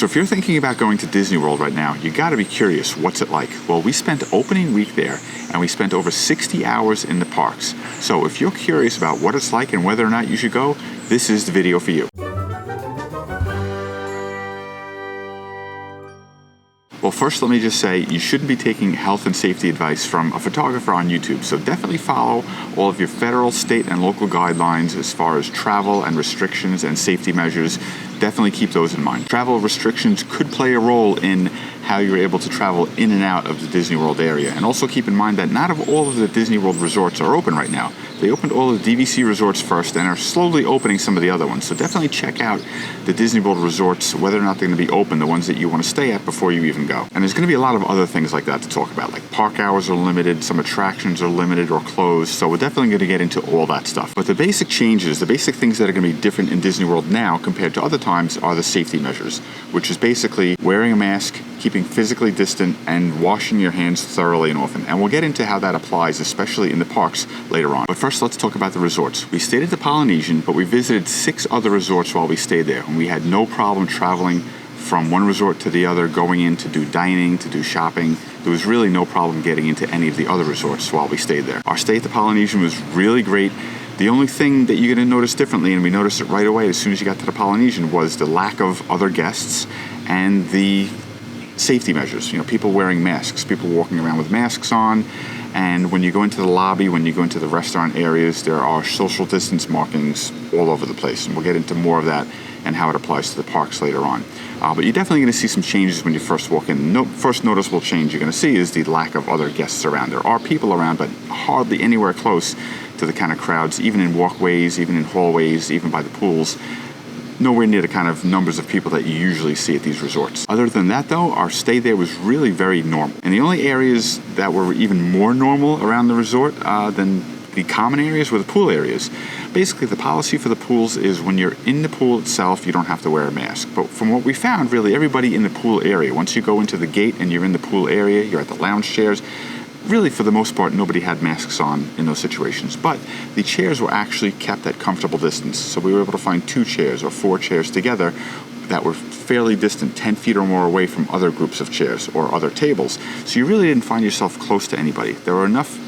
So if you're thinking about going to Disney World right now, you got to be curious, what's it like? Well, we spent opening week there, and we spent over 60 hours in the parks. So if you're curious about what it's like and whether or not you should go, this is the video for you. Well, first let me just say, you shouldn't be taking health and safety advice from a photographer on YouTube, so definitely follow all of your federal, state, and local guidelines as far as travel and restrictions and safety measures. Definitely keep those in mind. Travel restrictions could play a role in how you're able to travel in and out of the Disney World area. And also keep in mind that not all of the Disney World resorts are open right now. They opened all the DVC resorts first and are slowly opening some of the other ones. So definitely check out the Disney World resorts, whether or not they're going to be open, the ones that you want to stay at before you even go. And there's going to be a lot of other things like that to talk about, like park hours are limited, some attractions are limited or closed. So we're definitely going to get into all that stuff. But the basic changes, the basic things that are going to be different in Disney World now compared to other times are the safety measures, which is basically wearing a mask, keeping physically distant, and washing your hands thoroughly and often. And we'll get into how that applies, especially in the parks later on. But first, let's talk about the resorts. We stayed at the Polynesian, but we visited 6 other resorts while we stayed there, and we had no problem traveling from one resort to the other, going in to do dining, to do shopping. There was really no problem getting into any of the other resorts while we stayed there. Our stay at the Polynesian was really great. The only thing that you're going to notice differently, and we noticed it right away as soon as you got to the Polynesian, was the lack of other guests and the safety measures. You know, people wearing masks, people walking around with masks on, and when you go into the lobby, when you go into the restaurant areas, there are social distance markings all over the place, and we'll get into more of that and how it applies to the parks later on. But you're definitely going to see some changes when you first walk in. First noticeable change you're going to see is the lack of other guests around. There are people around, but hardly anywhere close to the kind of crowds, even in walkways, even in hallways, even by the pools. Nowhere near the kind of numbers of people that you usually see at these resorts. Other than that, though, our stay there was really very normal. And the only areas that were even more normal around the resort than the common areas were the pool areas. Basically, the policy for the pools is when you're in the pool itself, you don't have to wear a mask. But from what we found, really, everybody in the pool area, once you go into the gate and you're in the pool area, you're at the lounge chairs, really, for the most part, nobody had masks on in those situations. But the chairs were actually kept at comfortable distance. So we were able to find 2 chairs or 4 chairs together that were fairly distant, 10 feet or more away from other groups of chairs or other tables. So you really didn't find yourself close to anybody. There were enough,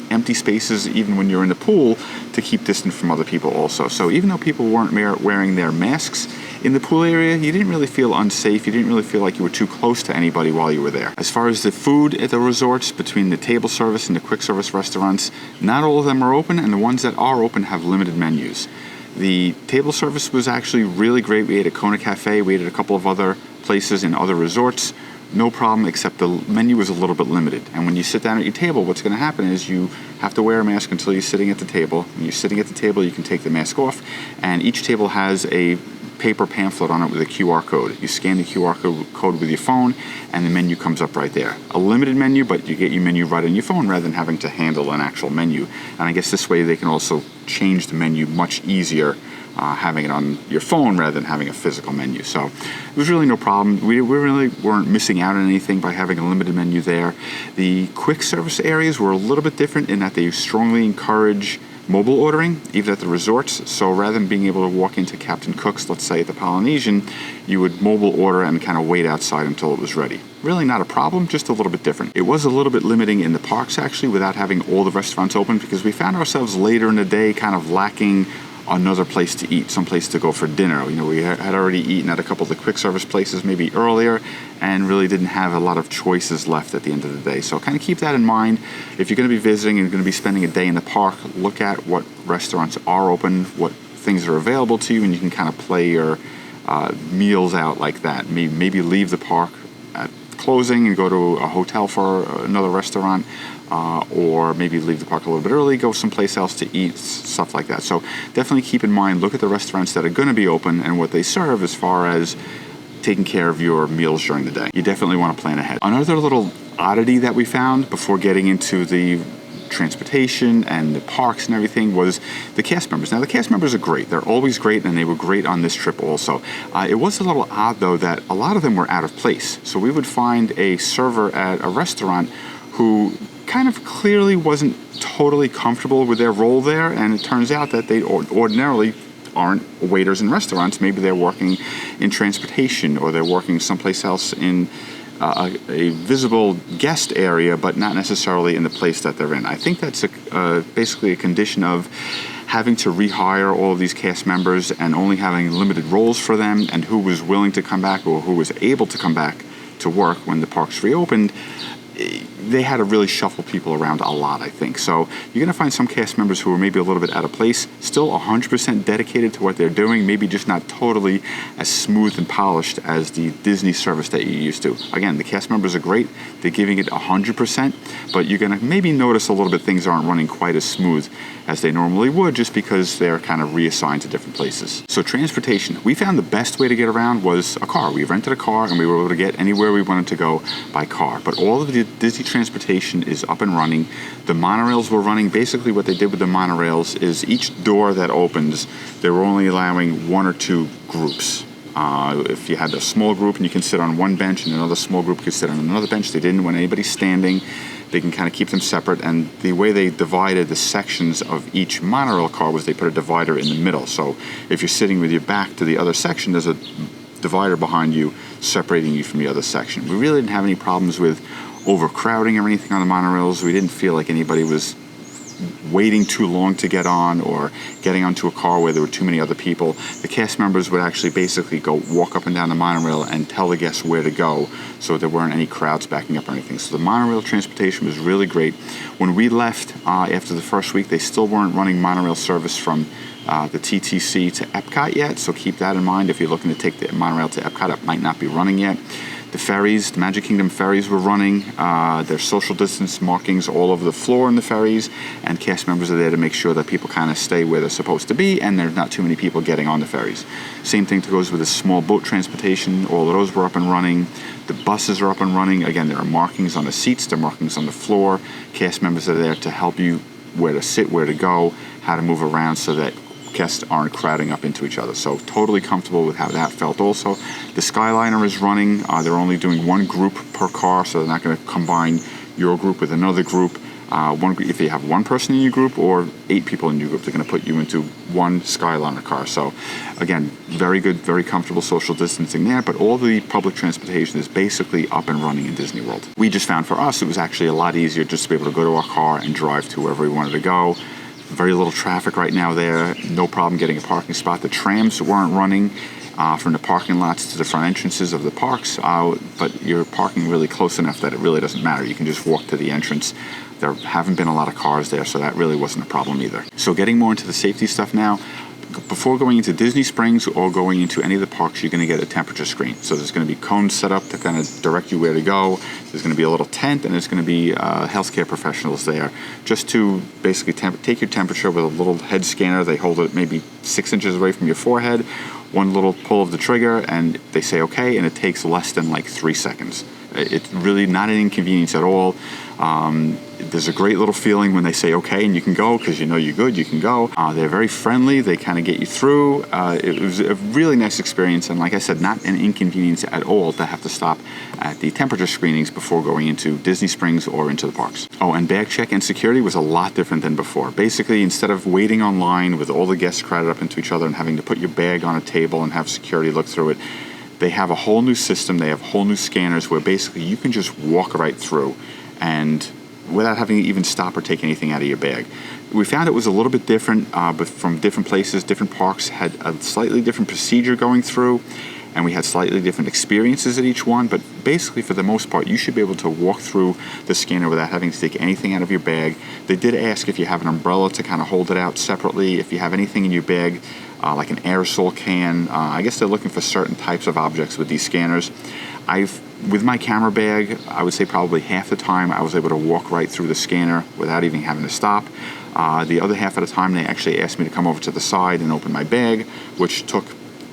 empty spaces even when you're in the pool to keep distant from other people also. So even though people weren't wearing their masks in the pool area, you didn't really feel unsafe. You didn't really feel like you were too close to anybody while you were there. As far as the food at the resorts, between the table service and the quick service restaurants, not all of them are open, and the ones that are open have limited menus. The table service was actually really great. We ate at Kona Cafe. We ate at a couple of other places in other resorts. No problem, except the menu was a little bit limited. And when you sit down at your table, what's going to happen is you have to wear a mask until you're sitting at the table. When you're sitting at the table, you can take the mask off, and each table has a paper pamphlet on it with a QR code. You scan the QR code with your phone, and the menu comes up right there. A limited menu, but you get your menu right on your phone rather than having to handle an actual menu. And I guess this way they can also change the menu much easier, having it on your phone rather than having a physical menu. So it was really no problem. We really weren't missing out on anything by having a limited menu there. The quick service areas were a little bit different in that they strongly encourage mobile ordering, even at the resorts. So rather than being able to walk into Captain Cook's, let's say at the Polynesian, you would mobile order and kind of wait outside until it was ready. Really not a problem, just a little bit different. It was a little bit limiting in the parks, actually, without having all the restaurants open, because we found ourselves later in the day kind of lacking another place to eat, some place to go for dinner. We had already eaten at a couple of the quick service places maybe earlier and really didn't have a lot of choices left at the end of the day. So kind of keep that in mind. If you're going to be visiting and you're going to be spending a day in the park, look at what restaurants are open, what things are available to you, and you can kind of play your meals out like that. Maybe leave the park at closing and go to a hotel for another restaurant, or maybe leave the park a little bit early, go someplace else to eat, stuff like that. So definitely keep in mind, look at the restaurants that are going to be open and what they serve as far as taking care of your meals during the day. You definitely want to plan ahead. Another little oddity that we found before getting into the transportation and the parks and everything was the cast members. Now, the cast members are great. They're always great, and they were great on this trip also. It was a little odd, though, that a lot of them were out of place. So we would find a server at a restaurant who kind of clearly wasn't totally comfortable with their role there, and it turns out that they ordinarily aren't waiters in restaurants. Maybe they're working in transportation, or they're working someplace else in a visible guest area, but not necessarily in the place that they're in. I think that's basically a condition of having to rehire all of these cast members and only having limited roles for them, and who was willing to come back or who was able to come back to work when the parks reopened. They had to really shuffle people around a lot, I think. So you're going to find some cast members who are maybe a little bit out of place, still 100% dedicated to what they're doing, maybe just not totally as smooth and polished as the Disney service that you're used to. Again, the cast members are great. They're giving it 100%, but you're going to maybe notice a little bit things aren't running quite as smooth as they normally would, just because they're kind of reassigned to different places. So transportation, we found the best way to get around was a car. We rented a car and we were able to get anywhere we wanted to go by car. But all of the Disney transportation is up and running. The monorails were running. Basically what they did with the monorails is each door that opens, they were only allowing 1 or 2 groups. If you had a small group and you can sit on one bench and another small group could sit on another bench, they didn't want anybody standing. They can kind of keep them separate, and the way they divided the sections of each monorail car was they put a divider in the middle. So if you're sitting with your back to the other section, there's a divider behind you separating you from the other section. We really didn't have any problems with overcrowding or anything on the monorails. We didn't feel like anybody was waiting too long to get on or getting onto a car where there were too many other people. The cast members would actually basically go walk up and down the monorail and tell the guests where to go, so there weren't any crowds backing up or anything. So the monorail transportation was really great. When we left after the first week, they still weren't running monorail service from the TTC to Epcot yet, so keep that in mind. If you're looking to take the monorail to Epcot, it might not be running yet. The ferries, the Magic Kingdom ferries were running. There's social distance markings all over the floor in the ferries, and cast members are there to make sure that people kind of stay where they're supposed to be and there's not too many people getting on the ferries. Same thing goes with the small boat transportation. All of those were up and running. The buses are up and running. Again, there are markings on the seats, there are markings on the floor. Cast members are there to help you where to sit, where to go, how to move around so that guests aren't crowding up into each other. So totally comfortable with how that felt also. The Skyliner is running. They're only doing 1 group per car, so they're not going to combine your group with another group. If you have 1 person in your group or 8 people in your group, they're going to put you into 1 Skyliner car. So again, very good, very comfortable social distancing there, but all the public transportation is basically up and running in Disney World. We just found for us it was actually a lot easier just to be able to go to our car and drive to wherever we wanted to go. Very little traffic right now there. No problem getting a parking spot. The trams weren't running from the parking lots to the front entrances of the parks, but you're parking really close enough that it really doesn't matter. You can just walk to the entrance. There haven't been a lot of cars there, so that really wasn't a problem either. So getting more into the safety stuff now. Before going into Disney Springs or going into any of the parks, you're going to get a temperature screen. So there's going to be cones set up to kind of direct you where to go. There's going to be a little tent, and there's going to be healthcare professionals there just to basically take your temperature with a little head scanner. They hold it maybe 6 inches away from your forehead. 1 little pull of the trigger, and they say okay, and it takes less than like 3 seconds. It's really not an inconvenience at all. There's a great little feeling when they say okay and you can go, because you know you're good, you can go. They're very friendly. They kind of get you through. It was a really nice experience, and like I said, not an inconvenience at all to have to stop at the temperature screenings before going into Disney Springs or into the parks. Oh, and bag check and security was a lot different than before. Basically, instead of waiting online with all the guests crowded up into each other and having to put your bag on a table and have security look through it, they have a whole new system. They have whole new scanners where basically you can just walk right through and without having to even stop or take anything out of your bag. We found it was a little bit different, but from different places, different parks had a slightly different procedure going through, and we had slightly different experiences at each one, but basically for the most part, you should be able to walk through the scanner without having to take anything out of your bag. They did ask if you have an umbrella to kind of hold it out separately, if you have anything in your bag, like an aerosol can. I guess they're looking for certain types of objects with these scanners. With my camera bag, I would say probably half the time I was able to walk right through the scanner without even having to stop. The other half of the time, they actually asked me to come over to the side and open my bag, which took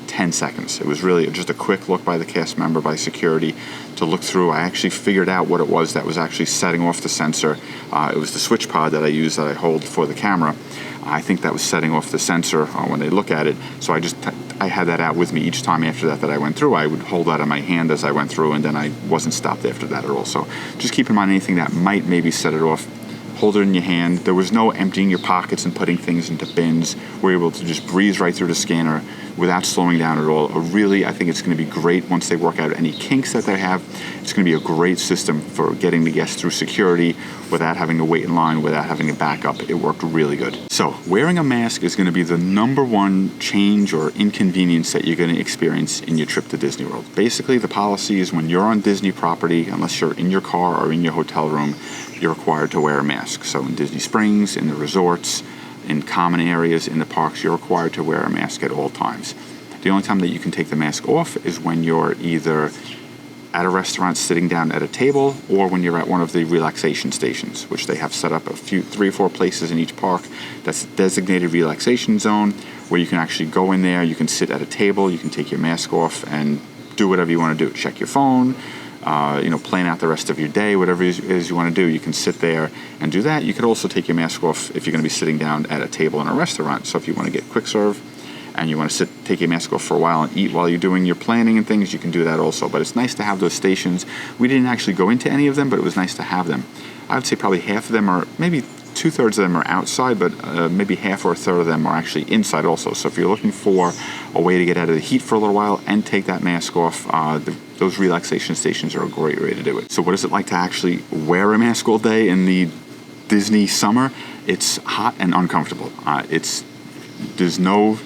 10 seconds. It was really just a quick look by the cast member, by security, to look through. I actually figured out what it was that was actually setting off the sensor. It was the switch pod that I use that I hold for the camera. I think that was setting off the sensor when they look at it. So I had that out with me each time after that I went through. I would hold that in my hand as I went through, and then I wasn't stopped after that at all. So just keep in mind anything that might maybe set it off. hold it in your hand. There was no emptying your pockets and putting things into bins. We're able to just breeze right through the scanner without slowing down at all. Really, I think it's going to be great once they work out any kinks that they have. It's going to be a great system for getting the guests through security without having to wait in line, without having a backup. It worked really good. So wearing a mask is going to be the number one change or inconvenience that you're going to experience in your trip to Disney World. Basically, the policy is when you're on Disney property, unless you're in your car or in your hotel room, you're required to wear a mask. So in Disney Springs, in the resorts, in common areas, in the parks, you're required to wear a mask at all times. The only time that you can take the mask off is when you're either at a restaurant sitting down at a table or when you're at one of the relaxation stations, which they have set up 3 or 4 places in each park. That's a designated relaxation zone where you can actually go in there, you can sit at a table, you can take your mask off and do whatever you want to do. Check your phone, plan out the rest of your day, whatever it is you want to do. You can sit there and do that. You could also take your mask off if you're going to be sitting down at a table in a restaurant. So if you want to get quick serve and you want to take your mask off for a while and eat while you're doing your planning and things, you can do that also. But it's nice to have those stations. We didn't actually go into any of them, but it was nice to have them. I would say probably half of them are, maybe 2/3 of them are outside, but maybe half or a third of them are actually inside also. So if you're looking for a way to get out of the heat for a little while and take that mask off, those relaxation stations are a great way to do it. So what is it like to actually wear a mask all day in the Disney summer? It's hot and uncomfortable. There's no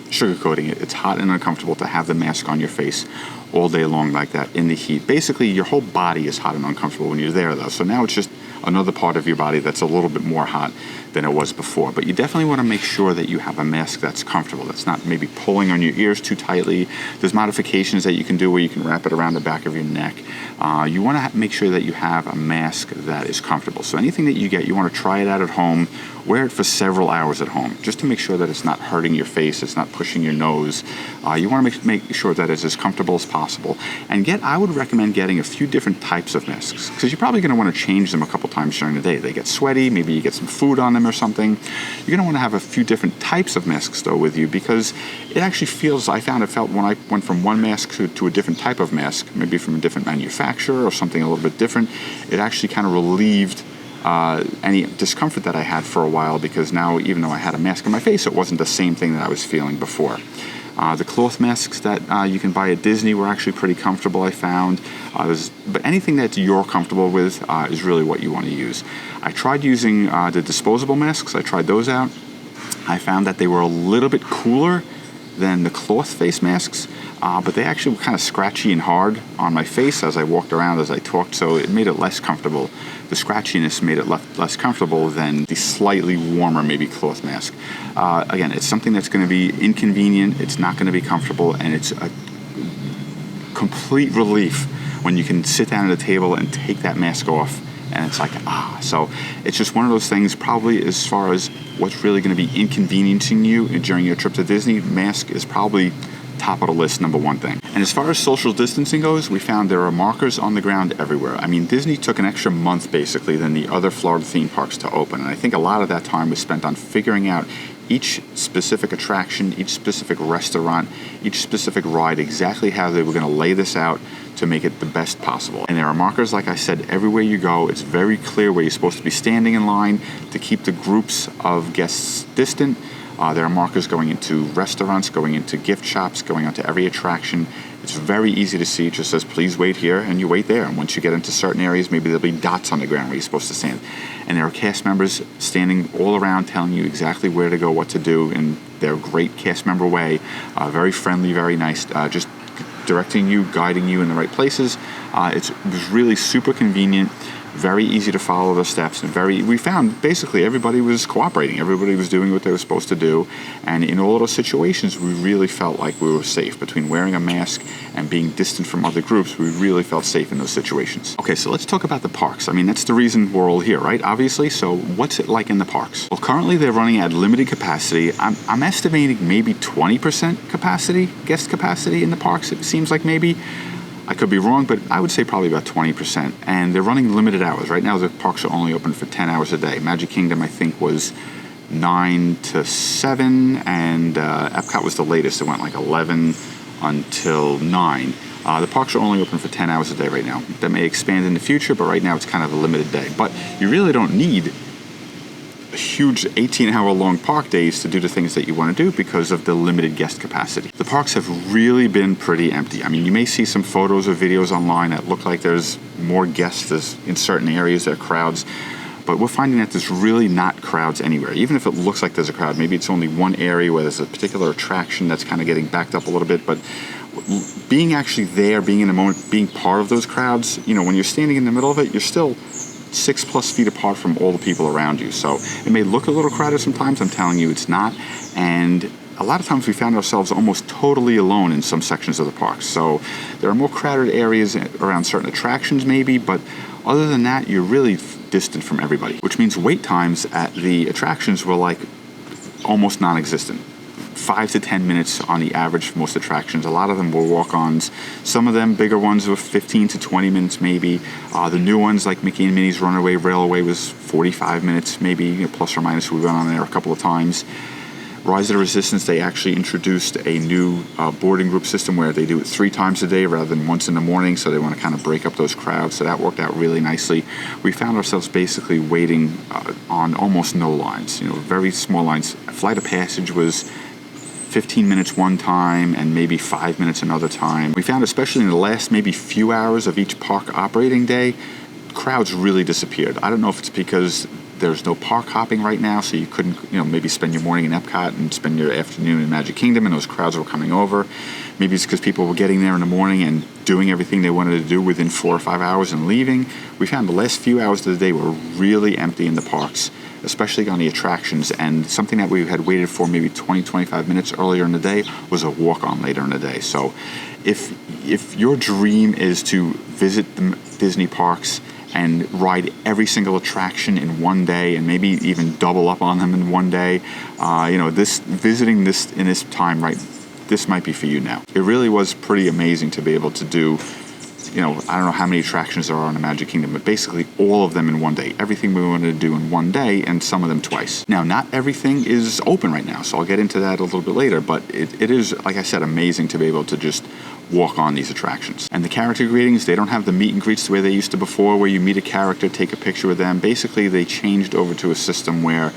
sugarcoating it. It's hot and uncomfortable to have the mask on your face all day long like that in the heat. Basically, your whole body is hot and uncomfortable when you're there, though. So now it's just another part of your body that's a little bit more hot than it was before. But you definitely want to make sure that you have a mask that's comfortable, that's not maybe pulling on your ears too tightly. There's modifications that you can do where you can wrap it around the back of your neck. You want to make sure that you have a mask that is comfortable. So anything that you get, you want to try it out at home. Wear it for several hours at home just to make sure that it's not hurting your face, it's not pushing your nose. You want to make sure that it's as comfortable as possible. And I would recommend getting a few different types of masks because you're probably going to want to change them a couple times during the day. They get sweaty, maybe you get some food on them or something. You're going to want to have a few different types of masks though with you because it actually feels, it felt when I went from one mask to a different type of mask, maybe from a different manufacturer or something a little bit different, it actually kind of relieved any discomfort that I had for a while because now, even though I had a mask on my face, it wasn't the same thing that I was feeling before. The cloth masks that you can buy at Disney were actually pretty comfortable, I found. But anything that you're comfortable with is really what you want to use. I tried using the disposable masks. I tried those out. I found that they were a little bit cooler than the cloth face masks, but they actually were kind of scratchy and hard on my face as I walked around, as I talked, so it made it less comfortable. The scratchiness made it less comfortable than the slightly warmer, maybe cloth mask. Again, it's something that's going to be inconvenient, it's not going to be comfortable, and it's a complete relief when you can sit down at a table and take that mask off. And it's like, so it's just one of those things, probably as far as what's really going to be inconveniencing you during your trip to Disney, mask is probably top of the list, number one thing. And as far as social distancing goes, we found there are markers on the ground everywhere. I mean, Disney took an extra month, basically, than the other Florida theme parks to open. And I think a lot of that time was spent on figuring out each specific attraction, each specific restaurant, each specific ride, exactly how they were going to lay this out to make it the best possible. And there are markers, like I said, everywhere you go. It's very clear where you're supposed to be standing in line to keep the groups of guests distant. There are markers going into restaurants, going into gift shops, going onto every attraction. It's very easy to see. It just says, please wait here, and you wait there. And once you get into certain areas, maybe there'll be dots on the ground where you're supposed to stand. And there are cast members standing all around telling you exactly where to go, what to do, in their great cast member way. Very friendly, very nice, just directing you, guiding you in the right places. It was really super convenient, very easy to follow the steps, and we found basically everybody was cooperating. Everybody was doing what they were supposed to do. And in all of those situations, we really felt like we were safe. Between wearing a mask and being distant from other groups, we really felt safe in those situations. Okay, so let's talk about the parks. I mean, that's the reason we're all here, right? Obviously. So what's it like in the parks? Well, currently they're running at limited capacity. I'm estimating maybe 20% capacity, guest capacity in the parks. It seems like maybe. I could be wrong, but I would say probably about 20%. And they're running limited hours. Right now, the parks are only open for 10 hours a day. Magic Kingdom, I think, was 9 to 7, and Epcot was the latest. It went like 11 until 9. The parks are only open for 10 hours a day right now. That may expand in the future, but right now it's kind of a limited day. But you really don't need huge 18-hour-long park days to do the things that you want to do because of the limited guest capacity. The parks have really been pretty empty. I mean, you may see some photos or videos online that look like there's more guests in certain areas, there are crowds, but we're finding that there's really not crowds anywhere. Even if it looks like there's a crowd, maybe it's only one area where there's a particular attraction that's kind of getting backed up a little bit, but being actually there, being in the moment, being part of those crowds, when you're standing in the middle of it, you're still 6+ feet apart from all the people around you. So it may look a little crowded sometimes. I'm telling you it's not. And a lot of times we found ourselves almost totally alone in some sections of the park. So there are more crowded areas around certain attractions maybe, but other than that, you're really distant from everybody, which means wait times at the attractions were like almost non-existent. 5 to 10 minutes on the average for most attractions. A lot of them were walk-ons. Some of them, bigger ones, were 15 to 20 minutes maybe. The new ones like Mickey and Minnie's Runaway Railway was 45 minutes maybe, plus or minus. We went on there a couple of times. Rise of the Resistance, they actually introduced a new boarding group system where they do it 3 times a day rather than once in the morning, so they want to kind of break up those crowds, so that worked out really nicely. We found ourselves basically waiting on almost no lines, very small lines. Flight of Passage was 15 minutes one time and maybe 5 minutes another time. We found, especially in the last maybe few hours of each park operating day, crowds really disappeared. I don't know if it's because there's no park hopping right now, so you couldn't, maybe spend your morning in Epcot and spend your afternoon in Magic Kingdom, and those crowds were coming over. Maybe it's because people were getting there in the morning and doing everything they wanted to do within 4 or 5 hours and leaving. We found the last few hours of the day were really empty in the parks, especially on the attractions, and something that we had waited for maybe 20-25 minutes earlier in the day was a walk-on later in the day. So if your dream is to visit the Disney parks and ride every single attraction in one day and maybe even double up on them in one day, visiting this in this time, right, this might be for you now. It really was pretty amazing to be able to do, I don't know how many attractions there are in the Magic Kingdom, but basically all of them in one day. Everything we wanted to do in one day, and some of them twice. Now, not everything is open right now, so I'll get into that a little bit later, but it is, like I said, amazing to be able to just walk on these attractions. And the character greetings, they don't have the meet and greets the way they used to before, where you meet a character, take a picture with them. Basically, they changed over to a system where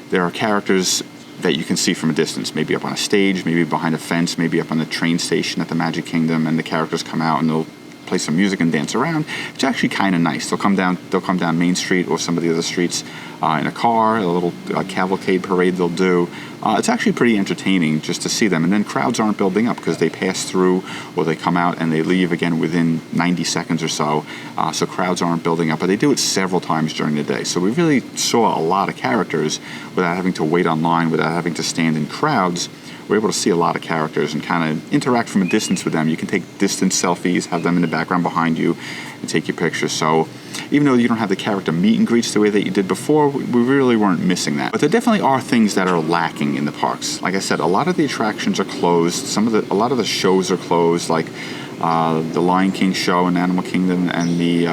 there are characters that you can see from a distance, maybe up on a stage, maybe behind a fence, maybe up on the train station at the Magic Kingdom, and the characters come out and they'll play some music and dance around. It's actually kind of nice. They'll come down Main Street or some of the other streets in a car, a little cavalcade parade they'll do. It's actually pretty entertaining just to see them. And then crowds aren't building up because they pass through or they come out and they leave again within 90 seconds or so. So crowds aren't building up, but they do it several times during the day. So we really saw a lot of characters without having to wait online, without having to stand in crowds. We're able to see a lot of characters and kind of interact from a distance with them. You can take distance selfies, have them in the background behind you, and take your pictures. So even though you don't have the character meet and greets the way that you did before, we really weren't missing that. But there definitely are things that are lacking in the parks. Like I said, a lot of the attractions are closed. A lot of the shows are closed, like the Lion King show in Animal Kingdom and the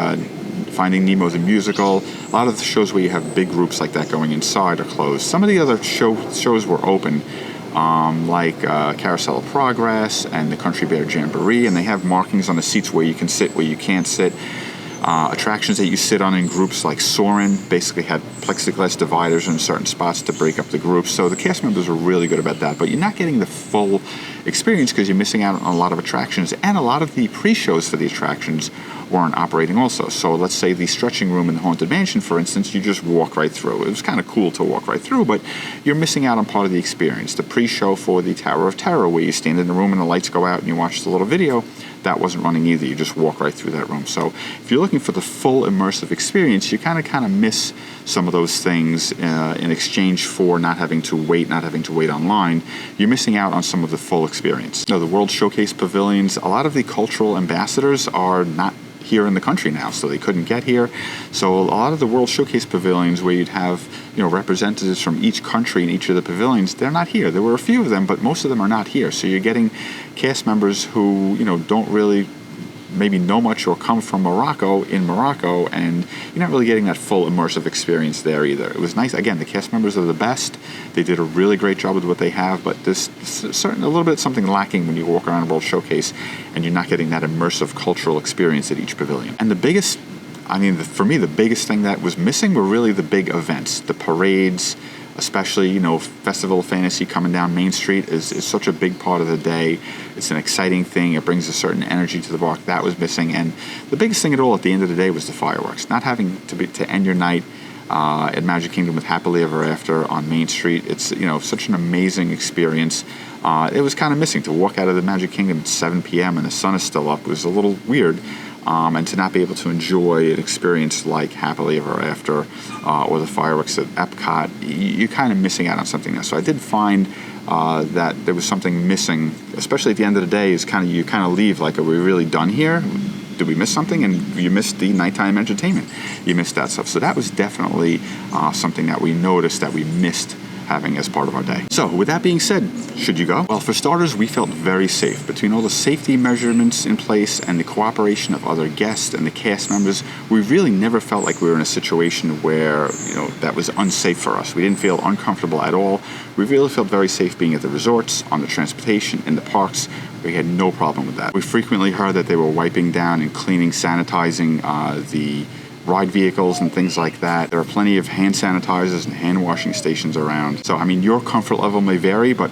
Finding Nemo the musical. A lot of the shows where you have big groups like that going inside are closed. Some of the other shows were open, like Carousel of Progress and the Country Bear Jamboree, and they have markings on the seats where you can sit, where you can't sit. Attractions that you sit on in groups like Soarin' basically had plexiglass dividers in certain spots to break up the groups, so the cast members were really good about that, but you're not getting the full experience because you're missing out on a lot of attractions, and a lot of the pre-shows for the attractions weren't operating also. So let's say the stretching room in the Haunted Mansion, for instance, you just walk right through. It was kind of cool to walk right through, but you're missing out on part of the experience. The pre-show for the Tower of Terror, where you stand in the room and the lights go out and you watch the little video, that wasn't running either. You just walk right through that room. So if you're looking for the full immersive experience, you kind of miss some of those things in exchange for not having to wait online. You're missing out on some of the full experience. The World Showcase pavilions, a lot of the cultural ambassadors are not here in the country now, so they couldn't get here. So a lot of the World Showcase pavilions where you'd have representatives from each country in each of the pavilions, they're not here. There were a few of them, but most of them are not here. So you're getting cast members who don't really maybe know much or come from Morocco, and you're not really getting that full immersive experience there either. It was nice. Again, the cast members are the best. They did a really great job with what they have, but there's a little bit something lacking when you walk around a World Showcase and you're not getting that immersive cultural experience at each pavilion. And the biggest I mean, for me, the biggest thing that was missing were really the big events, the parades, especially, Festival of Fantasy coming down Main Street is such a big part of the day. It's an exciting thing. It brings a certain energy to the park. That was missing. And the biggest thing at all at the end of the day was the fireworks. Not having to end your night at Magic Kingdom with Happily Ever After on Main Street. It's, such an amazing experience. It was kind of missing to walk out of the Magic Kingdom at 7 p.m. and the sun is still up. It was a little weird. And to not be able to enjoy an experience like Happily Ever After or the fireworks at Epcot, you're kind of missing out on something there. So I did find that there was something missing, especially at the end of the day. Is you kind of leave like, are we really done here? Did we miss something? And you missed the nighttime entertainment. You missed that stuff. So that was definitely something that we noticed that we missed having as part of our day. So with that being said, should you go? Well, for starters, we felt very safe. Between all the safety measurements in place and the cooperation of other guests and the cast members, we really never felt like we were in a situation where, that was unsafe for us. We didn't feel uncomfortable at all. We really felt very safe being at the resorts, on the transportation, in the parks. We had no problem with that. We frequently heard that they were wiping down and cleaning, sanitizing the ride vehicles and things like that. There are plenty of hand sanitizers and hand washing stations around. So, your comfort level may vary, but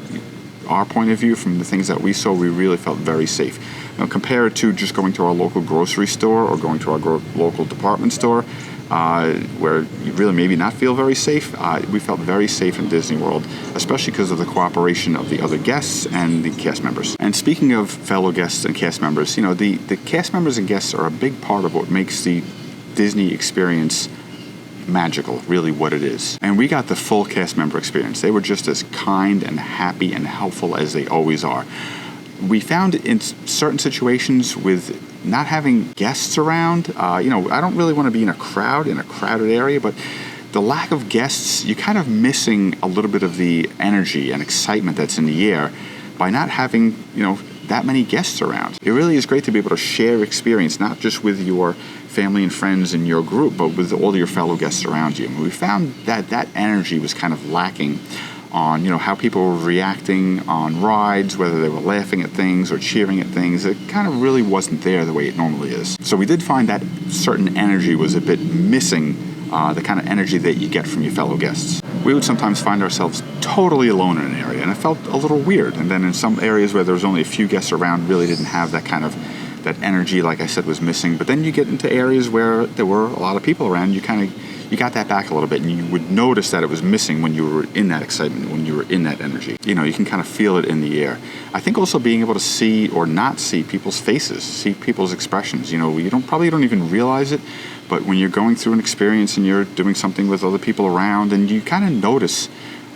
our point of view from the things that we saw, we really felt very safe. Now, compared to just going to our local grocery store or going to our local department store, where you really maybe not feel very safe, we felt very safe in Disney World, especially because of the cooperation of the other guests and the cast members. And speaking of fellow guests and cast members, the cast members and guests are a big part of what makes the Disney experience magical, really what it is. And we got the full cast member experience. They were just as kind and happy and helpful as they always are. We found in certain situations with not having guests around, I don't really want to be in a crowded area, but the lack of guests, you're kind of missing a little bit of the energy and excitement that's in the air by not having, that many guests around. It really is great to be able to share experience, not just with your family and friends in your group, but with all your fellow guests around you. And we found that energy was kind of lacking on, how people were reacting on rides, whether they were laughing at things or cheering at things. It kind of really wasn't there the way it normally is. So we did find that certain energy was a bit missing, the kind of energy that you get from your fellow guests. We would sometimes find ourselves totally alone in an area, and it felt a little weird. And then in some areas where there was only a few guests around, really didn't have that kind of that energy, like I said, was missing. But then you get into areas where there were a lot of people around, you got that back a little bit, and you would notice that it was missing when you were in that excitement, when you were in that energy. You can kind of feel it in the air. I think also being able to see or not see people's faces, see people's expressions. You probably don't even realize it, but when you're going through an experience and you're doing something with other people around, and you kind of notice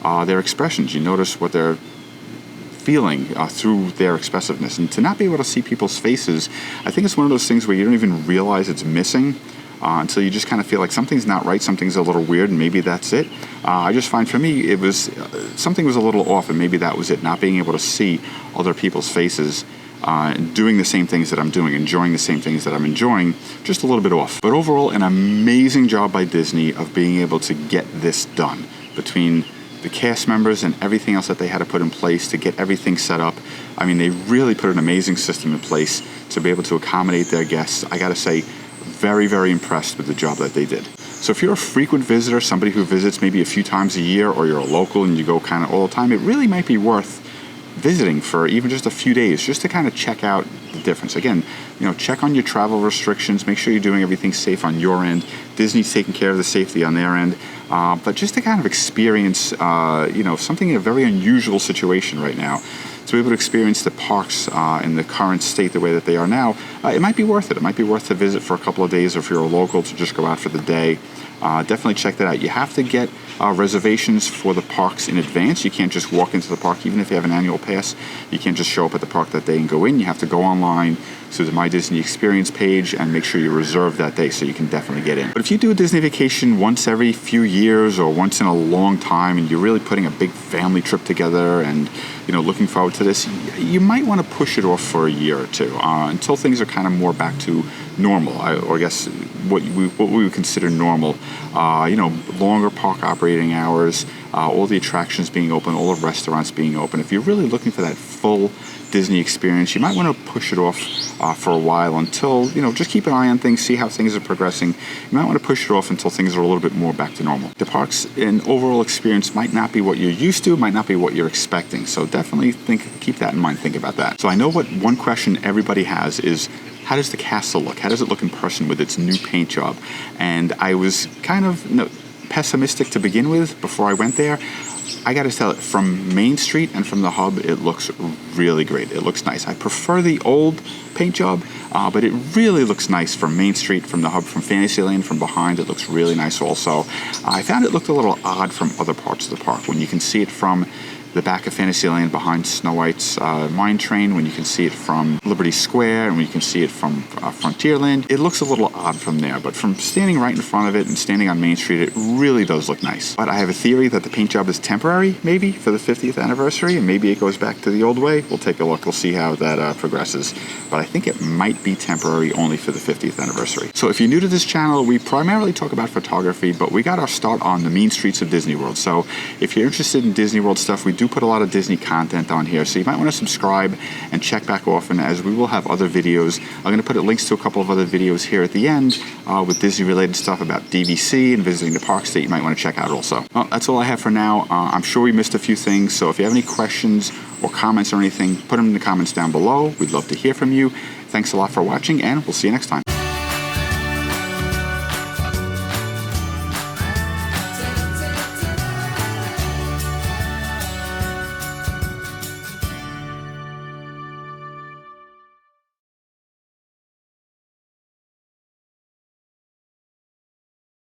their expressions, you notice what they're feeling through their expressiveness. And to not be able to see people's faces, I think it's one of those things where you don't even realize it's missing until you just kind of feel like something's not right, something's a little weird, and maybe that's it. I just find for me it was something was a little off, and maybe that was it, not being able to see other people's faces and doing the same things that I'm doing, enjoying the same things that I'm enjoying, just a little bit off. But overall, an amazing job by Disney of being able to get this done between the cast members and everything else that they had to put in place to get everything set up. They really put an amazing system in place to be able to accommodate their guests. I gotta say, very, very impressed with the job that they did. So if you're a frequent visitor, somebody who visits maybe a few times a year, or you're a local and you go kind of all the time, it really might be worth visiting for even just a few days, just to kind of check out the difference. Again, check on your travel restrictions, make sure you're doing everything safe on your end. Disney's taking care of the safety on their end. But just to kind of experience, something in a very unusual situation right now, to be able to experience the parks in the current state the way that they are now, it might be worth it. It might be worth to visit for a couple of days, or if you're a local, to just go out for the day. Definitely check that out. You have to get reservations for the parks in advance. You can't just walk into the park, even if you have an annual pass. You can't just show up at the park that day and go in. You have to go online to the My Disney Experience page and make sure you reserve that day so you can definitely get in. But if you do a Disney vacation once every few years or once in a long time, and you're really putting a big family trip together and looking forward to this, you might want to push it off for a year or two until things are kind of more back to normal, or I guess what we would consider normal. Longer park operating hours, all the attractions being open, all the restaurants being open. If you're really looking for that full Disney experience, you might want to push it off for a while until, just keep an eye on things, see how things are progressing. You might want to push it off until things are a little bit more back to normal. The parks and overall experience might not be what you're used to, might not be what you're expecting. So definitely keep that in mind, think about that. So I know what one question everybody has is, how does the castle look? How does it look in person with its new paint job? And I was kind of pessimistic to begin with before I went there. I got to tell it, from Main Street and from the hub, it looks really great. It looks nice. I prefer the old paint job, but it really looks nice from Main Street, from the hub, from Fantasyland, from behind. It looks really nice also. I found it looked a little odd from other parts of the park. When you can see it from the back of Fantasyland behind Snow White's mine train, when you can see it from Liberty Square, and when you can see it from Frontierland, it looks a little odd from there. But from standing right in front of it and standing on Main Street, it really does look nice. But I have a theory that the paint job is temporary, maybe, for the 50th anniversary, and maybe it goes back to the old way. We'll take a look. We'll see how that progresses. But I think it might be temporary only for the 50th anniversary. So if you're new to this channel, we primarily talk about photography, but we got our start on the mean streets of Disney World. So if you're interested in Disney World stuff, we do put a lot of Disney content on here, so you might want to subscribe and check back often, as we will have other videos. I'm going to put links to a couple of other videos here at the end with Disney related stuff about DVC and visiting the parks that you might want to check out also. Well, that's all I have for now. I'm sure we missed a few things, so if you have any questions or comments or anything, put them in the comments down below. We'd love to hear from you. Thanks a lot for watching, and we'll see you next time.